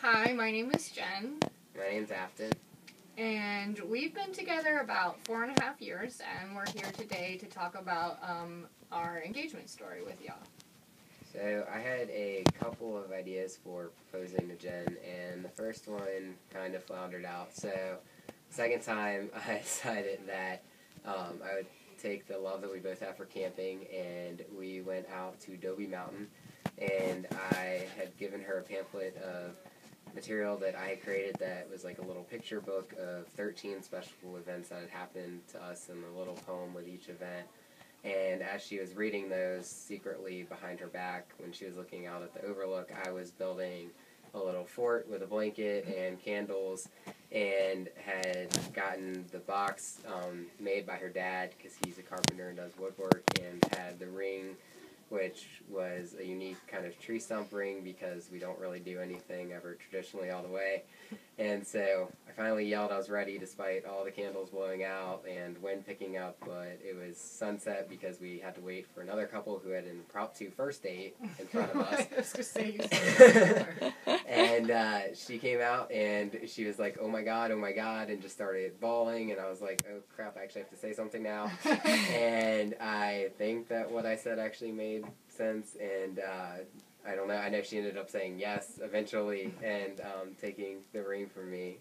Hi, my name is Jen. My name's Afton. And we've been together about 4.5 years, and we're here today to talk about our engagement story with y'all. So I had a couple of ideas for proposing to Jen, and the first one kind of floundered out. So the second time I decided that I would take the love that we both have for camping, and we went out to Dobie Mountain, and I had given her a pamphlet of material that I had created that was like a little picture book of 13 special events that had happened to us, and a little poem with each event. And as she was reading those, secretly behind her back, when she was looking out at the overlook, I was building a little fort with a blanket and candles, and had gotten the box made by her dad, because he's a carpenter and does woodwork, and had the ring, which was a unique kind of tree stump ring, because we don't really do anything ever traditionally all the way. And so I finally yelled I was ready, despite all the candles blowing out and wind picking up, but it was sunset because we had to wait for another couple who had an impromptu first date in front of us. I was going to say And she came out, and she was like, oh my god, and just started bawling, and I was like, oh crap, I actually have to say something now. And I think that what I said actually made sense, and I don't know, I know she ended up saying yes eventually, and taking the ring from me.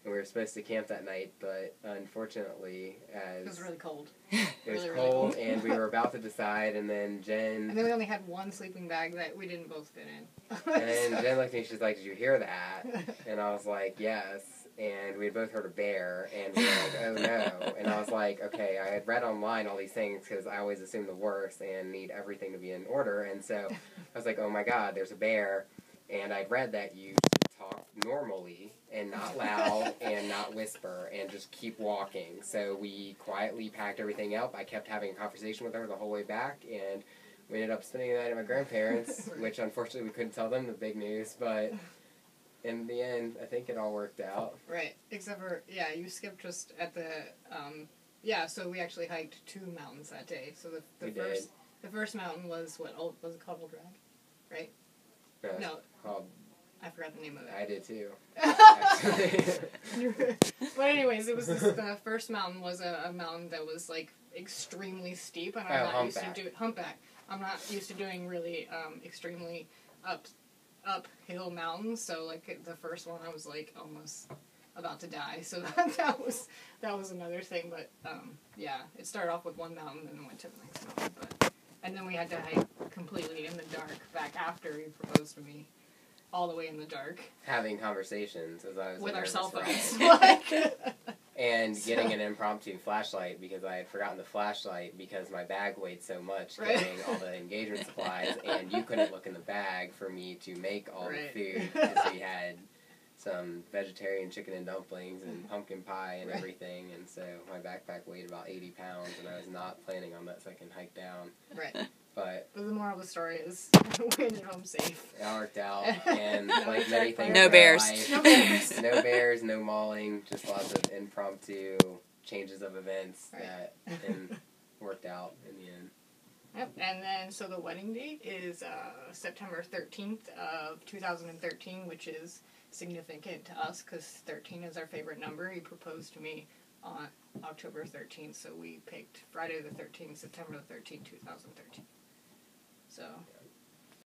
And we were supposed to camp that night, but unfortunately, it was really cold. It was really cold, and we were about to decide, and then Jen... And then we only had one sleeping bag that we didn't both fit in. And Jen looked at me, she's like, did you hear that? And I was like, yes. And we had both heard a bear, and we were like, oh no. And I was like, okay, I had read online all these things, because I always assume the worst and need everything to be in order. And so I was like, oh my god, there's a bear. And I'd read that you should talk normally and not loud and not whisper and just keep walking. So we quietly packed everything up. I kept having a conversation with her the whole way back, and we ended up spending the night at my grandparents', which unfortunately we couldn't tell them the big news, but in the end, I think it all worked out. Right, except for, yeah, you skipped just at the, so we actually hiked 2 mountains that day. So the first mountain was, was it called Old Drag? Right? No. Called... I forgot the name of it. I did too. But anyways, it was the first mountain was a mountain that was like extremely steep, and I'm not used to do humpback. I'm not used to doing really extremely uphill mountains. So like the first one, I was like almost about to die. So that was another thing. But yeah, it started off with one mountain and then went to the next mountain. And then we had to hike completely in the dark back after he proposed to me. All the way in the dark. Having conversations as I was with our cell phones. And getting an impromptu flashlight, because I had forgotten the flashlight because my bag weighed so much, getting all the engagement supplies, and you couldn't look in the bag for me to make all the food, because we had some vegetarian chicken and dumplings and pumpkin pie and everything, and so my backpack weighed about 80 pounds, and I was not planning on that second hike down. Right. But the moral of the story is we ended home safe. It all worked out, and like many things no bears. Life, no bears, no mauling, just lots of impromptu changes of events that worked out in the end. Yep, and then so the wedding date is September 13th of 2013, which is significant to us because 13 is our favorite number. He proposed to me on October 13th, so we picked Friday the 13th, September the 13th, 2013. So